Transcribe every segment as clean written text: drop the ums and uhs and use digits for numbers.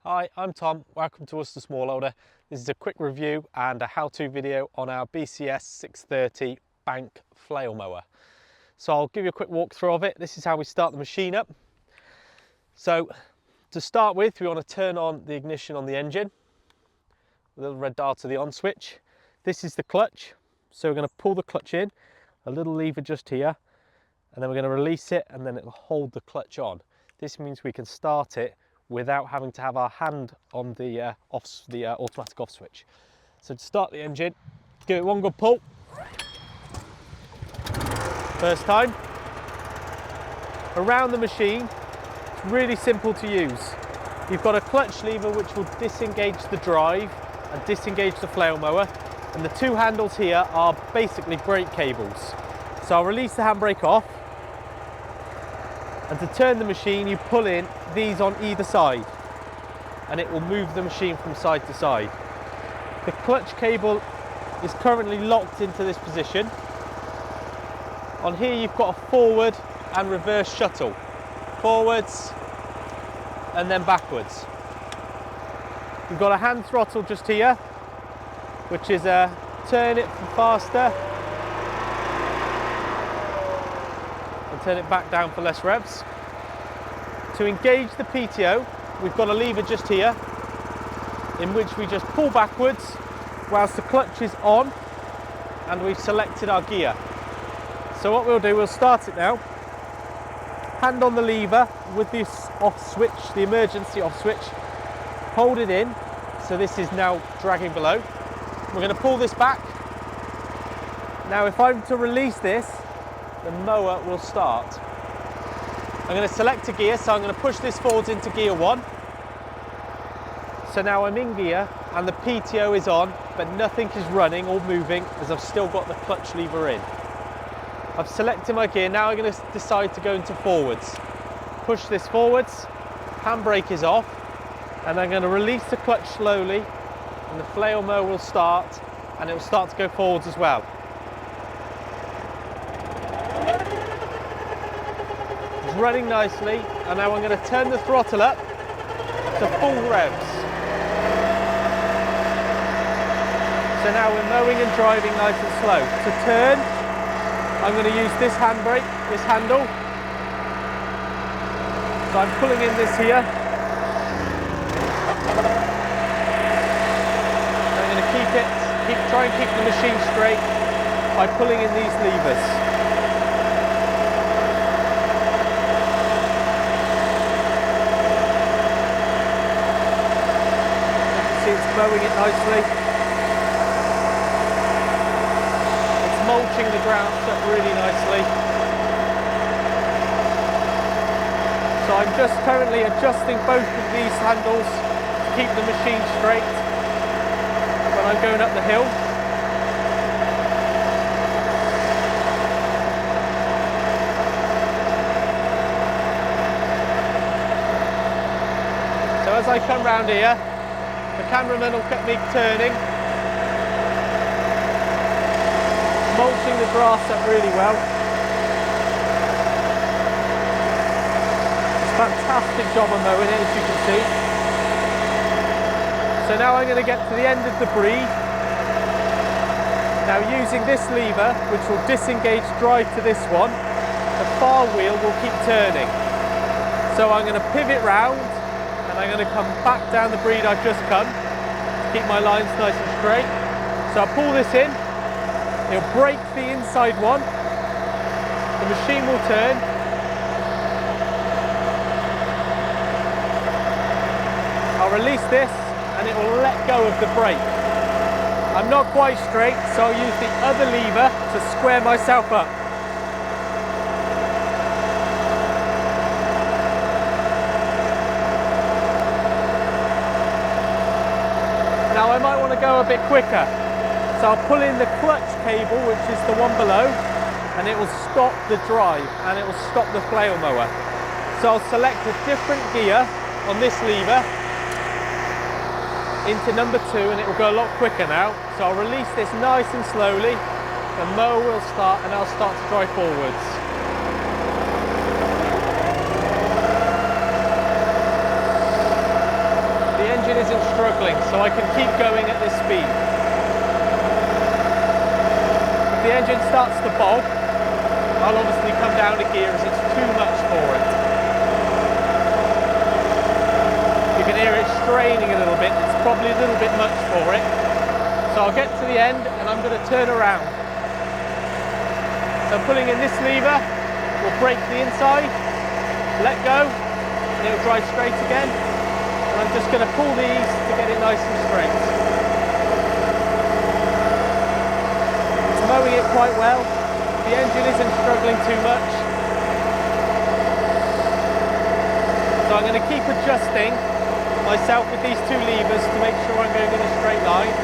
Hi, I'm Tom. Welcome to Us the Smallholder. This is a quick review and a how-to video on our BCS 630 bank flail mower. So I'll give you a quick walkthrough of it. This is how we start the machine up. So to start with, we want to turn on the ignition on the engine. A little red dial to the on switch. This is the clutch. So we're going to pull the clutch in, a little lever just here, and then we're going to release it and then it'll hold the clutch on. This means we can start it without having to have our hand on the automatic off switch. So to start the engine, give it one good pull. First time. Around the machine, it's really simple to use. You've got a clutch lever which will disengage the drive and disengage the flail mower, and the two handles here are basically brake cables. So I'll release the handbrake off, and to turn the machine you pull in these on either side and it will move the machine from side to side. The clutch cable is currently locked into this position. On here you've got a forward and reverse shuttle. Forwards and then backwards. You've got a hand throttle just here, which is a turn it for faster and turn it back down for less revs. To engage the PTO, we've got a lever just here in which we just pull backwards whilst the clutch is on and we've selected our gear. So what we'll do, we'll start it now. Hand on the lever with this off switch, the emergency off switch. Hold it in, so this is now dragging below. We're going to pull this back. Now if I'm to release this, the mower will start. I'm going to select a gear, so I'm going to push this forwards into gear 1. So now I'm in gear and the PTO is on, but nothing is running or moving as I've still got the clutch lever in. I've selected my gear, now I'm going to decide to go into forwards. Push this forwards, handbrake is off, and I'm going to release the clutch slowly and the flail mower will start and it will start to go forwards as well. It's running nicely, and now I'm going to turn the throttle up to full revs. So now we're mowing and driving nice and slow. To turn, I'm going to use this handbrake, this handle. So I'm pulling in this here. I'm going to try and keep the machine straight by pulling in these levers. See, it's mowing it nicely. It's mulching the ground up really nicely. So I'm just currently adjusting both of these handles to keep the machine straight when I'm going up the hill. So as I come round here, the cameraman will keep me turning, mulching the grass up really well. It's a fantastic job of mowing it, as you can see. So now I'm going to get to the end of the breed. Now using this lever, which will disengage drive to this one, the far wheel will keep turning. So I'm going to pivot round and I'm going to come back down the breed I've just come to keep my lines nice and straight. So I pull this in, it'll break the inside one, the machine will turn, I'll release this and it will let go of the brake. I'm not quite straight, so I'll use the other lever to square myself up. Now I might want to go a bit quicker, so I'll pull in the clutch cable, which is the one below, and it will stop the drive and it will stop the flail mower. So I'll select a different gear on this lever into number 2 and it will go a lot quicker now. So I'll release this nice and slowly, the mower will start and I'll start to drive forwards. engine isn't struggling, so I can keep going at this speed. If the engine starts to bog, I'll obviously come down a gear as it's too much for it. You can hear it straining a little bit, it's probably a little bit much for it. So I'll get to the end and I'm going to turn around. So pulling in this lever will break the inside, let go, and it'll drive straight again. And I'm just going to pull these to get it nice and straight. It's mowing it quite well. The engine isn't struggling too much. So I'm going to keep adjusting myself with these two levers to make sure I'm going in a straight line.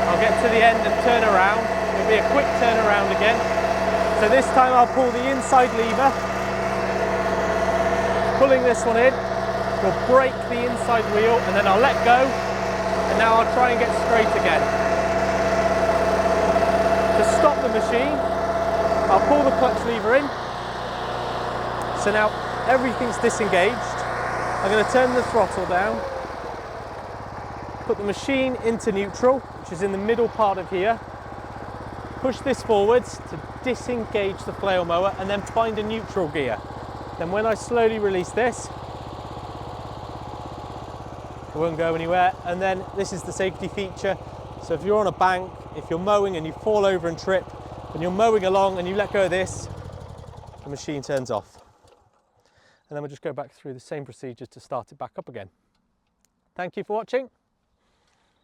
I'll get to the end and turn around. It'll be a quick turn around again. So this time I'll pull the inside lever. Pulling this one in, will break the inside wheel and then I'll let go, and now I'll try and get straight again. To stop the machine, I'll pull the clutch lever in. So now everything's disengaged. I'm going to turn the throttle down, put the machine into neutral, which is in the middle part of here, push this forwards to disengage the flail mower and then find a neutral gear. Then when I slowly release this, it won't go anywhere, and then this is the safety feature. So if you're on a bank, if you're mowing and you fall over and trip, when you're mowing along and you let go of this, the machine turns off. And then we'll just go back through the same procedure to start it back up again. Thank you for watching.